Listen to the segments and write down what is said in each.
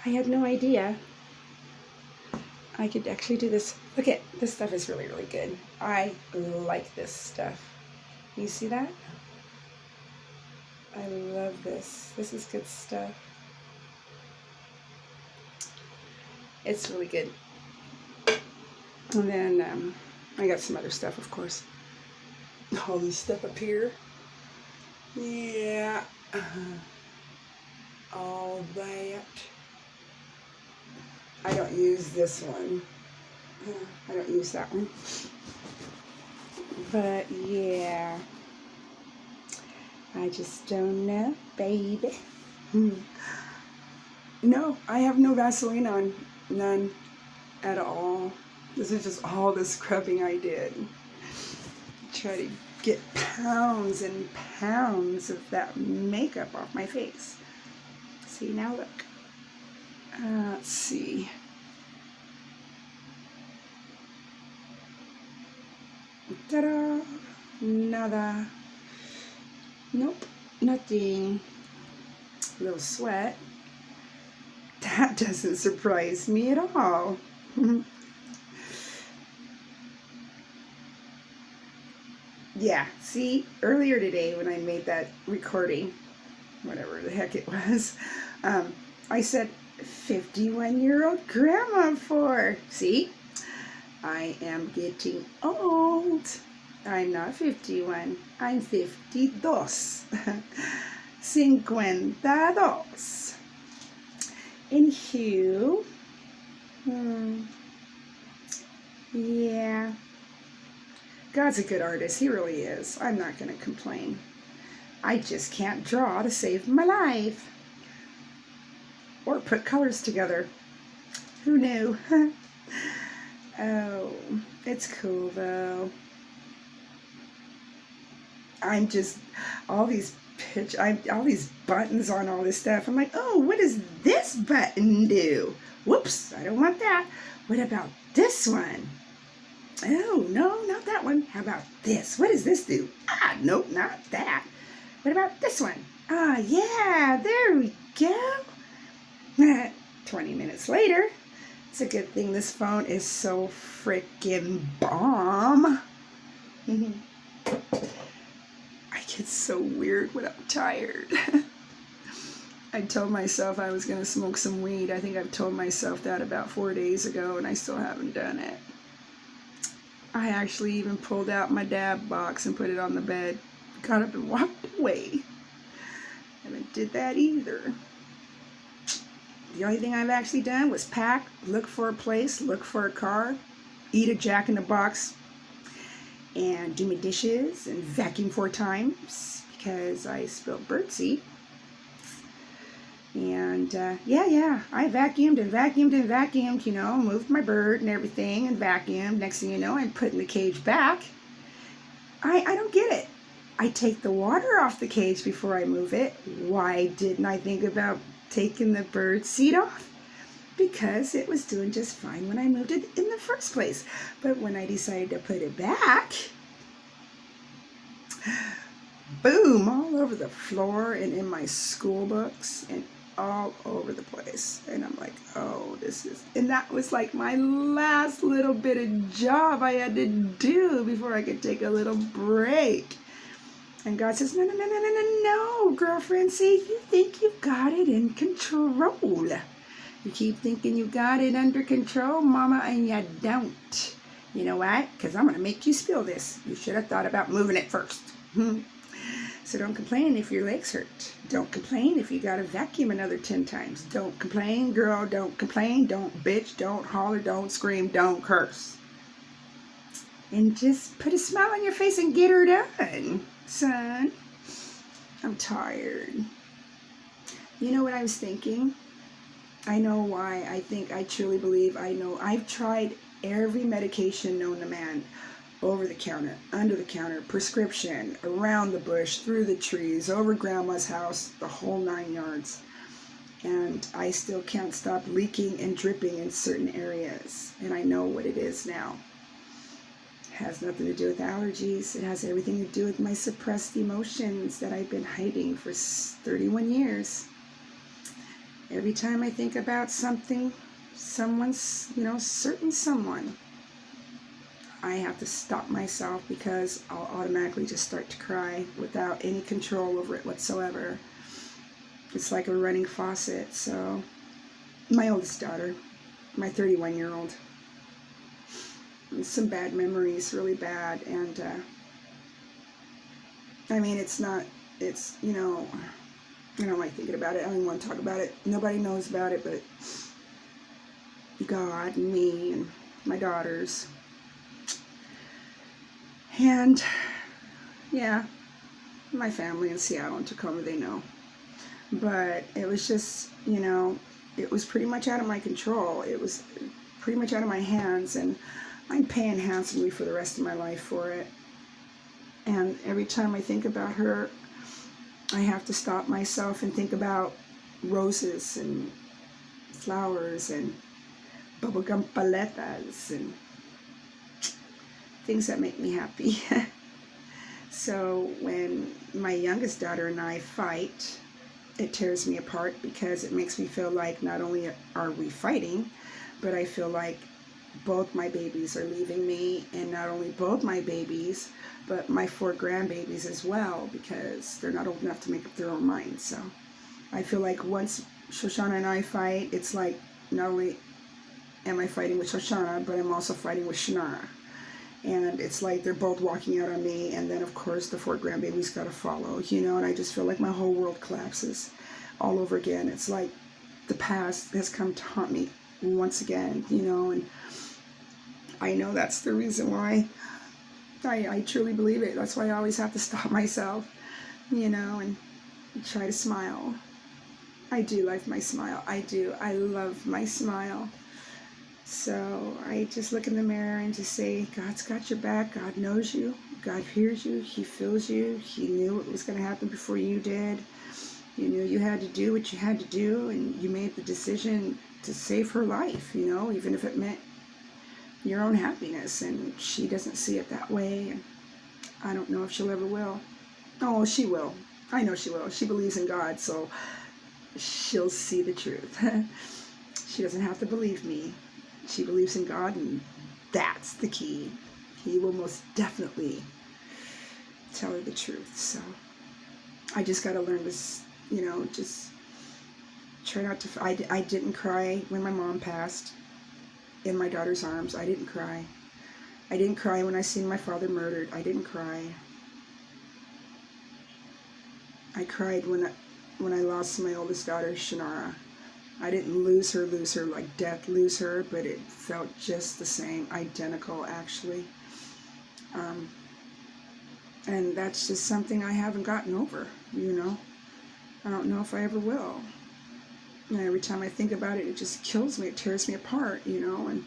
I had no idea I could actually do this. Look at this stuff is really, really good. I like this stuff. You see that? I love this. This is good stuff. It's really good. And then I got some other stuff, of course. All this stuff up here. Yeah. All that. I don't use this one. I don't use that one. But yeah. I just don't know, baby. No, I have no Vaseline on. None at all. This is just all the scrubbing I did. Try to get pounds and pounds of that makeup off my face. See, now look. Let's see. Ta-da! Nada. Nope, nothing. A little sweat. That doesn't surprise me at all. Yeah, see, earlier today when I made that recording, whatever the heck it was, I said 51-year-old grandma for. See, I am getting old. I'm not 51, I'm 52. 52. Anywho, yeah, God's a good artist, he really is. I'm not going to complain. I just can't draw to save my life. Or put colors together. Who knew? Oh, it's cool though. I'm just, all these buttons on all this stuff. I'm like, oh, what does this button do? Whoops, I don't want that. What about this one? Oh, no, not that one. How about this? What does this do? Ah, nope, not that. What about this one? Ah, yeah, there we go. 20 minutes later. It's a good thing this phone is so freaking bomb. I get so weird when I'm tired. I told myself I was going to smoke some weed. I think I've told myself that about 4 days ago, and I still haven't done it. I actually even pulled out my dab box and put it on the bed. Got up and walked away. Haven't did that either. The only thing I've actually done was pack, look for a place, look for a car, eat a Jack in the Box, and do my dishes and vacuum 4 times because I spilled birdseed. And yeah, I vacuumed and vacuumed and vacuumed, you know, moved my bird and everything and vacuumed. Next thing you know, I'm putting the cage back. I don't get it. I take the water off the cage before I move it. Why didn't I think about taking the bird seed off? Because it was doing just fine when I moved it in the first place. But when I decided to put it back, boom, all over the floor and in my school books and all over the place. And I'm like, oh, and that was like my last little bit of job I had to do before I could take a little break. And God says, no, girlfriend, see, you think you've got it in control. You keep thinking you got it under control, mama, and you don't. You know what? Because I'm going to make you spill this. You should have thought about moving it first. So don't complain if your legs hurt. Don't complain if you got to vacuum another 10 times. Don't complain, girl. Don't complain. Don't bitch. Don't holler. Don't scream. Don't curse. And just put a smile on your face and get her done, son. I'm tired. You know what I was thinking? I know why. I truly believe I know. I've tried every medication known to man. Over the counter, under the counter, prescription, around the bush, through the trees, over grandma's house, the whole 9 yards. And I still can't stop leaking and dripping in certain areas. And I know what it is now. It has nothing to do with allergies. It has everything to do with my suppressed emotions that I've been hiding for 31 years. Every time I think about something, someone's, certain someone, I have to stop myself because I'll automatically just start to cry without any control over it whatsoever. It's like a running faucet. So, my oldest daughter, my 31-year-old, some bad memories, really bad. And, I mean, it's, I don't like thinking about it. I don't even want to talk about it. Nobody knows about it but God and me and my daughters. And, yeah, my family in Seattle and Tacoma, they know. But it was just, it was pretty much out of my control. It was pretty much out of my hands, and I'm paying handsomely for the rest of my life for it. And every time I think about her, I have to stop myself and think about roses and flowers and bubblegum paletas and things that make me happy. So when my youngest daughter and I fight, it tears me apart because it makes me feel like not only are we fighting, but I feel like both my babies are leaving me, and not only both my babies, but my 4 grandbabies as well, because they're not old enough to make up their own minds. So I feel like once Shoshana and I fight, it's like not only am I fighting with Shoshana, but I'm also fighting with Shannara. And it's like they're both walking out on me, and then of course the 4 grandbabies got to follow, and I just feel like my whole world collapses all over again. It's like the past has come to haunt me once again, and I know that's the reason why. I truly believe it. That's why I always have to stop myself, and try to smile. I do like my smile. I do. I love my smile. So I just look in the mirror and just say, God's got your back. God knows you. God hears you. He feels you. He knew what was going to happen before you did. You knew you had to do what you had to do, and you made the decision to save her life, even if it meant your own happiness. And she doesn't see it that way, and I don't know if she'll ever will. Oh, she will. I know she will. She believes in God, so she'll see the truth. She doesn't have to believe me. She believes in God, and that's the key. He will most definitely tell her the truth. So I just got to learn this, just try not to. I didn't cry when my mom passed in my daughter's arms. I didn't cry. I didn't cry when I seen my father murdered. I didn't cry. I cried when I lost my oldest daughter, Shannara. I didn't lose her like death lose her, but it felt just the same, identical actually. And that's just something I haven't gotten over, I don't know if I ever will. And every time I think about it, it just kills me, it tears me apart, and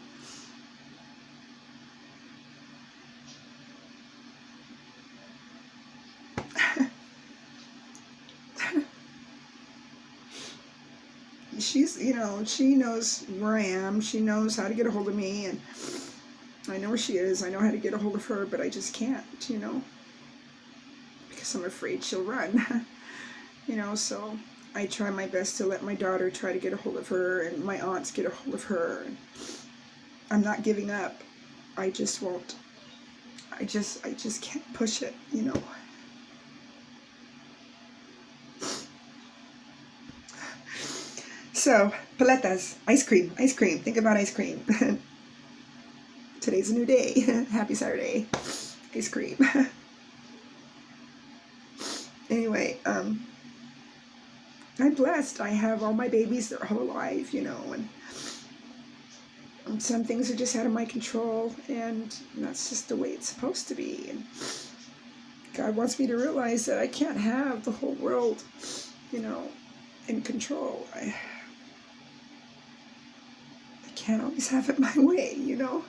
she's, she knows where I am. She knows how to get a hold of me, and I know where she is. I know how to get a hold of her, but I just can't, because I'm afraid she'll run, so I try my best to let my daughter try to get a hold of her, and my aunts get a hold of her. And I'm not giving up. I just won't. I just can't push it, So, paletas, ice cream. Think about ice cream. Today's a new day. Happy Saturday. Ice cream. Anyway, I'm blessed. I have all my babies. They're all alive, and some things are just out of my control, and that's just the way it's supposed to be. And God wants me to realize that I can't have the whole world, in control. I can't always have it my way, no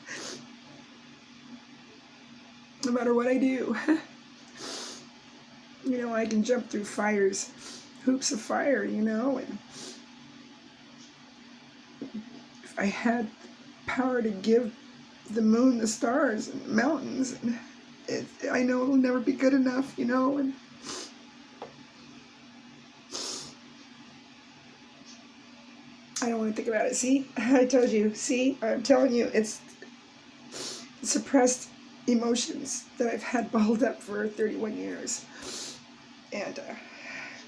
matter what I do. I can jump through hoops of fire, and if I had power to give the moon the stars and the mountains, and I know it'll never be good enough, and I don't want to think about it. See, I told you. See, I'm telling you, it's suppressed emotions that I've had bottled up for 31 years. And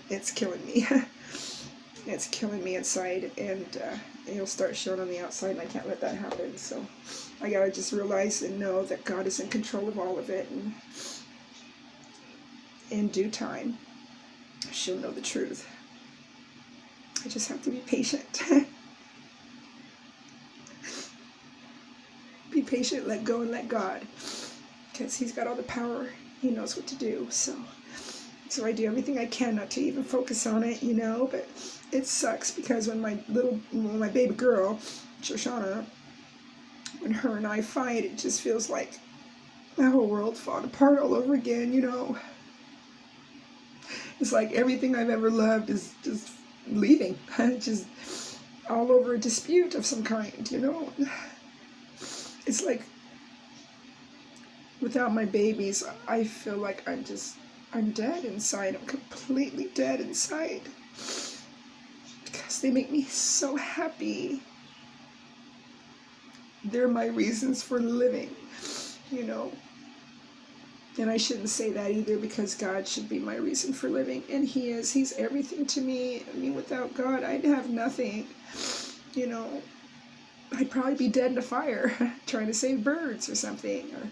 it's killing me. It's killing me inside, and it'll start showing on the outside, and I can't let that happen. So I gotta just realize and know that God is in control of all of it, and in due time, she'll know the truth. I just have to be patient. Be patient, let go, and let God, because He's got all the power. He knows what to do. So I do everything I can not to even focus on it, but it sucks because when my baby girl, Shoshana, when her and I fight, it just feels like my whole world falling apart all over again, It's like everything I've ever loved is just leaving, just all over a dispute of some kind, It's like without my babies, I feel like I'm dead inside. I'm completely dead inside. Because they make me so happy. They're my reasons for living, And I shouldn't say that either, because God should be my reason for living. And He is. He's everything to me. I mean, without God, I'd have nothing. I'd probably be dead in a fire trying to save birds or something, or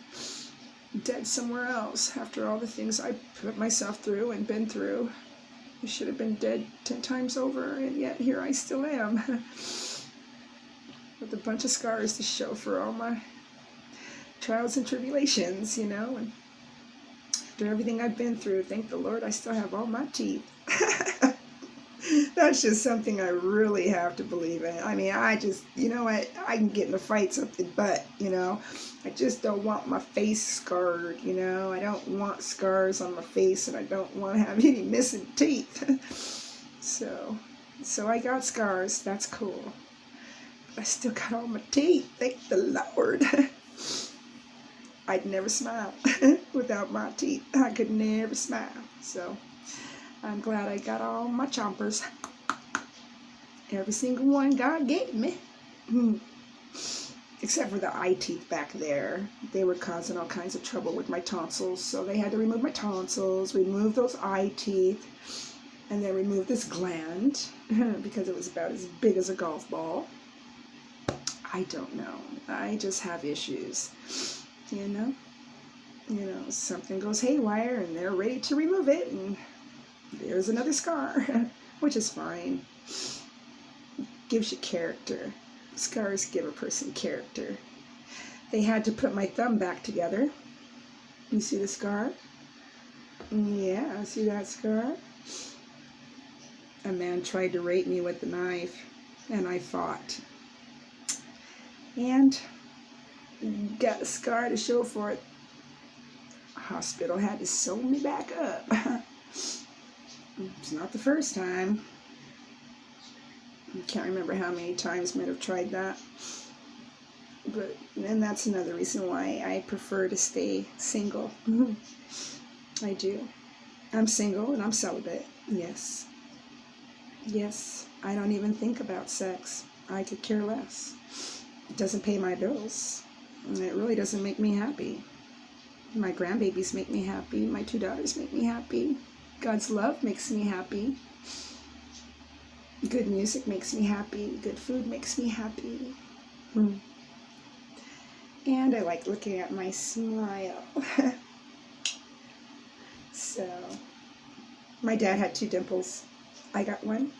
dead somewhere else after all the things I put myself through and been through. I should have been dead 10 times over, and yet here I still am. With a bunch of scars to show for all my trials and tribulations, and after everything I've been through, thank the Lord I still have all my teeth. That's just something I really have to believe in. I mean, I just, I can get in a fight something, but, I just don't want my face scarred, I don't want scars on my face, and I don't want to have any missing teeth. So I got scars. That's cool. But I still got all my teeth. Thank the Lord. I'd never smile without my teeth. I could never smile. So I'm glad I got all my chompers. Every single one God gave me. Except for the eye teeth back there. They were causing all kinds of trouble with my tonsils. So they had to remove my tonsils, remove those eye teeth, and then remove this gland because it was about as big as a golf ball. I don't know. I just have issues. Something goes haywire and they're ready to remove it, and there's another scar, which is fine. Gives you character. Scars give a person character. They had to put my thumb back together. You see the scar? Yeah, see that scar? A man tried to rape me with a knife, and I fought. And got a scar to show for it. Hospital had to sew me back up. It's not the first time. I can't remember how many times might have tried that. And that's another reason why I prefer to stay single. I do. I'm single and I'm celibate. Yes. Yes. I don't even think about sex. I could care less. It doesn't pay my bills. It really doesn't make me happy. My grandbabies make me happy. My 2 daughters make me happy. God's love makes me happy. Good music makes me happy. Good food makes me happy. And I like looking at my smile. So, my dad had 2 dimples. I got one.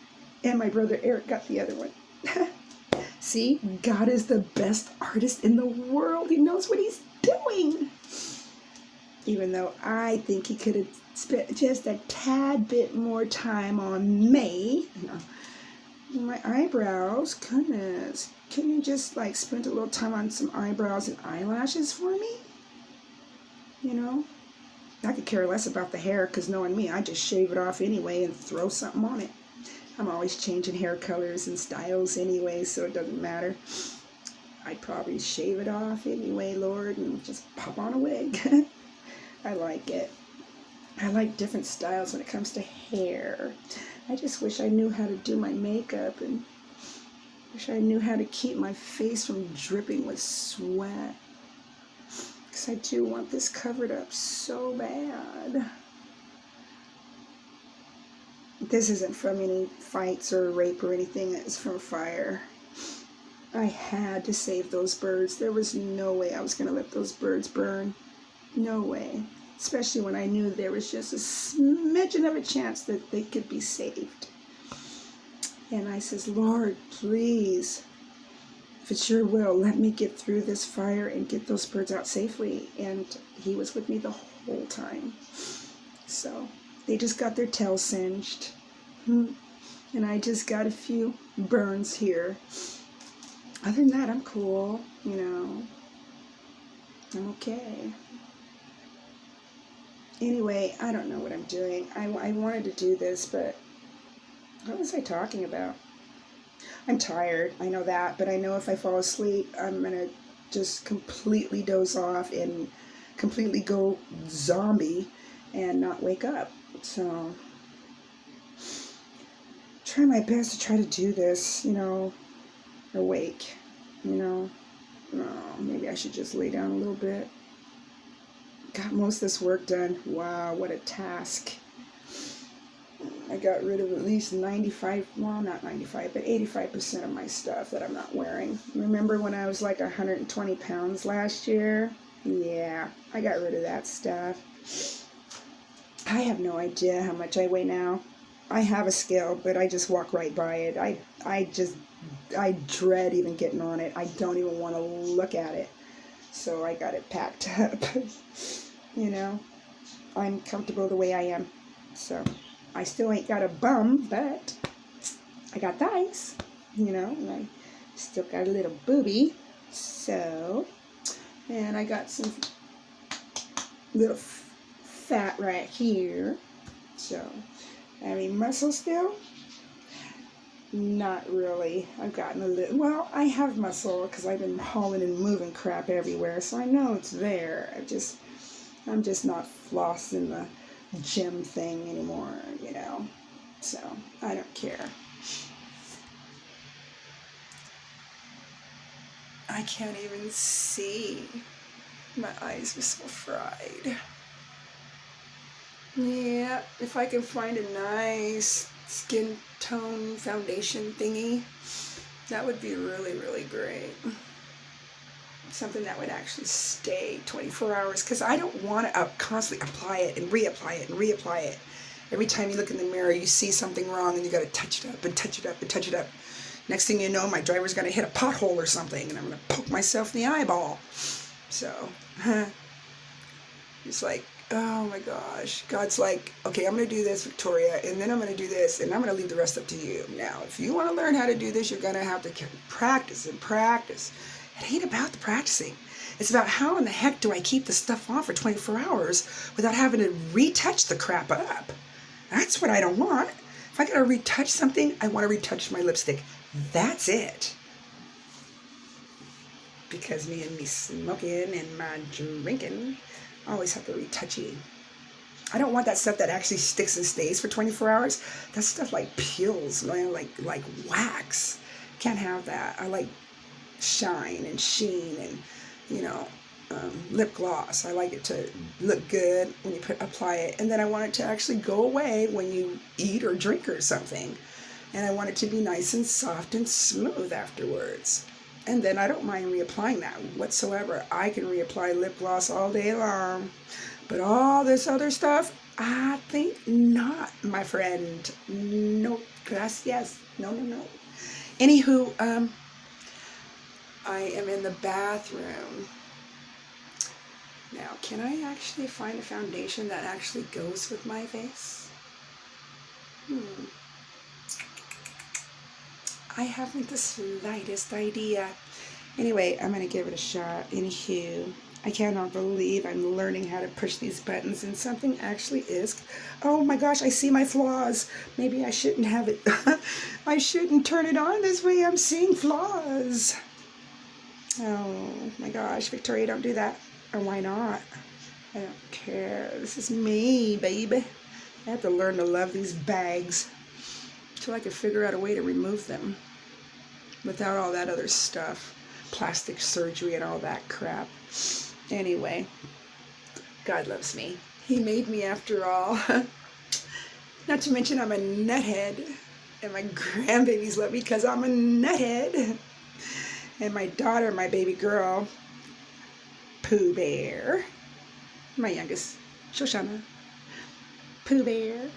And my brother Eric got the other one. See, God is the best artist in the world. He knows what He's doing. Even though I think He could have spent just a tad bit more time on me. My eyebrows, goodness. Can you just spend a little time on some eyebrows and eyelashes for me? I could care less about the hair, because knowing me, I just shave it off anyway and throw something on it. I'm always changing hair colors and styles anyway, so it doesn't matter. I'd probably shave it off anyway, Lord, and just pop on a wig. I like it. I like different styles when it comes to hair. I just wish I knew how to do my makeup and Wish I knew how to keep my face from dripping with sweat. Because I do want this covered up so bad. This isn't from any fights or rape or anything. It's from fire. I had to save those birds. There was no way I was going to let those birds burn. No way. Especially when I knew there was just a smidgen of a chance that they could be saved. And I says, Lord, please, if it's your will, let me get through this fire and get those birds out safely. And he was with me the whole time. So they just got their tails singed. And I just got a few burns here. Other than that, I'm cool, you know. I'm okay. Anyway, I don't know what I'm doing. I wanted to do this, but what was I talking about? I'm tired, I know that, but I know if I fall asleep, I'm going to just completely doze off and completely go zombie and not wake up. So, try my best to try to do this, you know, awake, you know. Oh, maybe I should just lay down a little bit. Got most of this work done. Wow, what a task. I got rid of at least 95, well, not 95, but 85% of my stuff that I'm not wearing. Remember when I was like 120 pounds last year? Yeah, I got rid of that stuff. I have no idea how much I weigh now. I have a scale, but I just walk right by it. I dread even getting on it. I don't even want to look at it. So I got it packed up. You know, I'm comfortable the way I am. So I still ain't got a bum, but I got thighs, you know, and I still got a little booby. So, and I got some little fat right here. So, I mean, muscle still? Not really. I've gotten a little, well, I have muscle because I've been hauling and moving crap everywhere, so I know it's there. I'm just not flossing the gym thing anymore, you know, so I don't care. I can't even see. My eyes were so fried. Yeah, if I can find a nice skin tone foundation thingy, that would be really, really great. Something that would actually stay 24 hours, because I don't want to constantly apply it and reapply it and reapply it. Every time you look in the mirror, you see something wrong and you got to touch it up and touch it up and touch it up. Next thing you know, my driver's going to hit a pothole or something and I'm going to poke myself in the eyeball. So, it's like, oh my gosh. God's like, okay, I'm going to do this, Victoria, and then I'm going to do this, and I'm going to leave the rest up to you. Now, if you want to learn how to do this, you're going to have to practice and practice. It ain't about the practicing. It's about how in the heck do I keep the stuff on for 24 hours without having to retouch the crap up. That's what I don't want. If I gotta retouch something, I want to retouch my lipstick. That's it. Because me and me smoking and my drinking, I always have to retouch it. I don't want that stuff that actually sticks and stays for 24 hours. That stuff like peels, like wax. Can't have that. I like shine and sheen and, you know, lip gloss. I like it to look good when you apply it, and then I want it to actually go away when you eat or drink or something, and I want it to be nice and soft and smooth afterwards. And then I don't mind reapplying that whatsoever. I can reapply lip gloss all day long, but all this other stuff, I think not, my friend. No, gracias. No. Anywho, I am in the bathroom. Now, can I actually find a foundation that actually goes with my face? I haven't the slightest idea. Anyway, I'm going to give it a shot. Anywho, I cannot believe I'm learning how to push these buttons and something actually is. Oh my gosh, I see my flaws. Maybe I shouldn't have it. I shouldn't turn it on this way. I'm seeing flaws. Oh my gosh, Victoria, don't do that. Or why not? I don't care. This is me, baby. I have to learn to love these bags until I can figure out a way to remove them. without all that other stuff, plastic surgery and all that crap. Anyway, God loves me. He made me after all. Not to mention I'm a nuthead, and my grandbabies love me because I'm a nuthead. And my daughter, my baby girl, Pooh Bear, my youngest, Shoshana, Pooh Bear.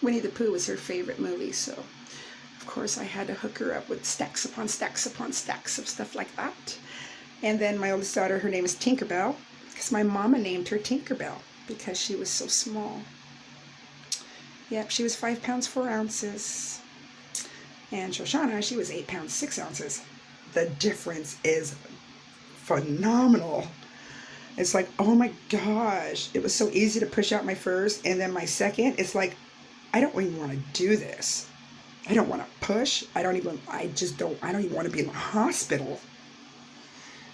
Winnie the Pooh was her favorite movie, so of course I had to hook her up with stacks upon stacks upon stacks of stuff like that. And then my oldest daughter, her name is Tinkerbell, because my mama named her Tinkerbell because she was so small. Yep, she was 5 pounds 4 ounces. And Shoshana, she was 8 pounds 6 ounces. The difference is phenomenal. It's like, oh my gosh, it was so easy to push out my first, and then my second, it's like, I don't even want to do this. I don't want to push. I don't even want to be in the hospital.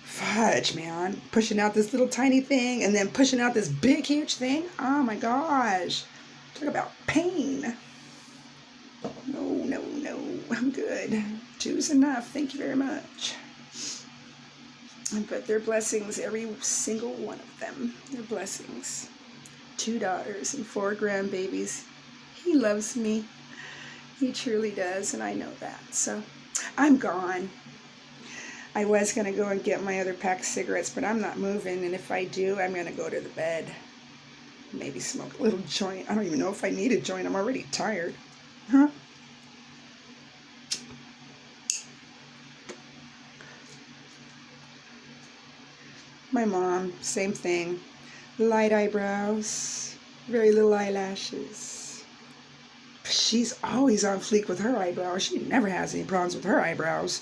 Fudge, man. Pushing out this little tiny thing and then pushing out this big, huge thing. Oh my gosh. Talk about pain. No. I'm good. 2's enough. Thank you very much. But they're blessings, every single one of them. They're blessings. 2 daughters and 4 grandbabies. He loves me. He truly does, and I know that. So I'm gone. I was going to go and get my other pack of cigarettes, but I'm not moving, and if I do, I'm going to go to the bed. Maybe smoke a little joint. I don't even know if I need a joint. I'm already tired. Huh? My mom, same thing. Light eyebrows, very little eyelashes. She's always on fleek with her eyebrows. She never has any problems with her eyebrows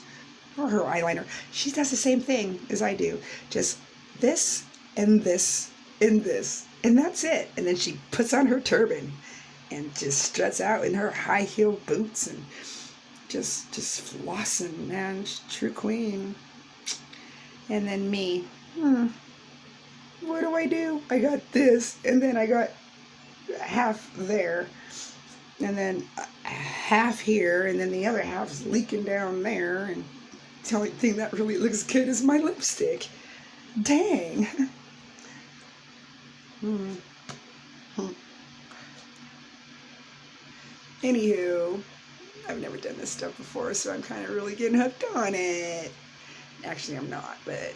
or her eyeliner. She does the same thing as I do. Just this and this and this. And that's it. And then she puts on her turban and just struts out in her high-heeled boots and just flossing, man. She's a true queen. And then me. What do? I got this, and then I got half there, and then half here, and then the other half's leaking down there, and the only thing that really looks good is my lipstick. Dang. Anywho, I've never done this stuff before, so I'm kind of really getting hooked on it. Actually, I'm not, but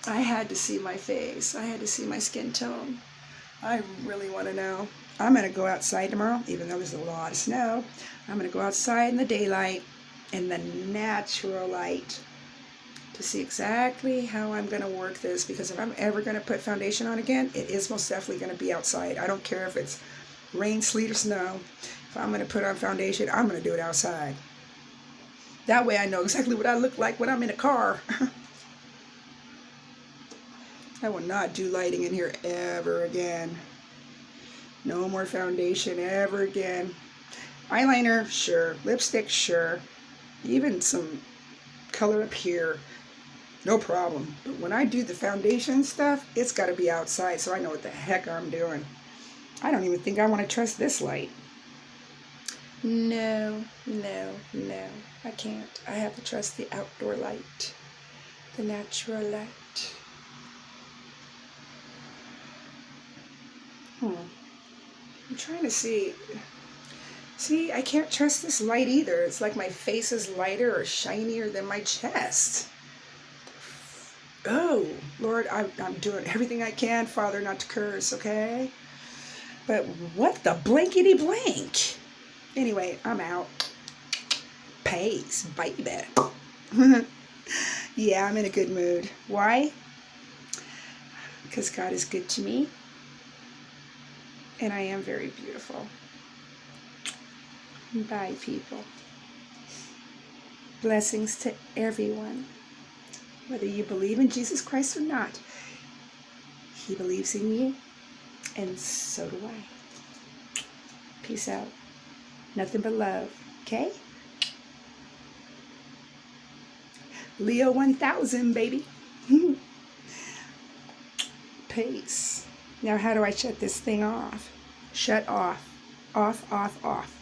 I had to see my face. I had to see my skin tone. I really want to know. I'm going to go outside tomorrow, even though there's a lot of snow. I'm going to go outside in the daylight, in the natural light, to see exactly how I'm going to work this, because if I'm ever going to put foundation on again, it is most definitely going to be outside. I don't care if it's rain, sleet, or snow. If I'm going to put on foundation, I'm going to do it outside. That way I know exactly what I look like when I'm in a car. I will not do lighting in here ever again. No more foundation ever again. Eyeliner, sure. Lipstick, sure. Even some color up here, no problem. But when I do the foundation stuff, it's got to be outside so I know what the heck I'm doing. I don't even think I want to trust this light. No. I can't. I have to trust the outdoor light. The natural light. I'm trying to see. See, I can't trust this light either. It's like my face is lighter or shinier than my chest. Oh, Lord, I'm doing everything I can, Father, not to curse, okay? But what the blankety blank? Anyway, I'm out. Peace, baby. Yeah, I'm in a good mood. Why? Because God is good to me. And I am very beautiful. Bye, people. Blessings to everyone. Whether you believe in Jesus Christ or not, He believes in you, and so do I. Peace out. Nothing but love, okay? Leo 1000, baby. Peace. Now, how do I shut this thing off? Shut off. Off.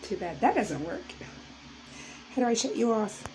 Too bad that doesn't work. How do I shut you off?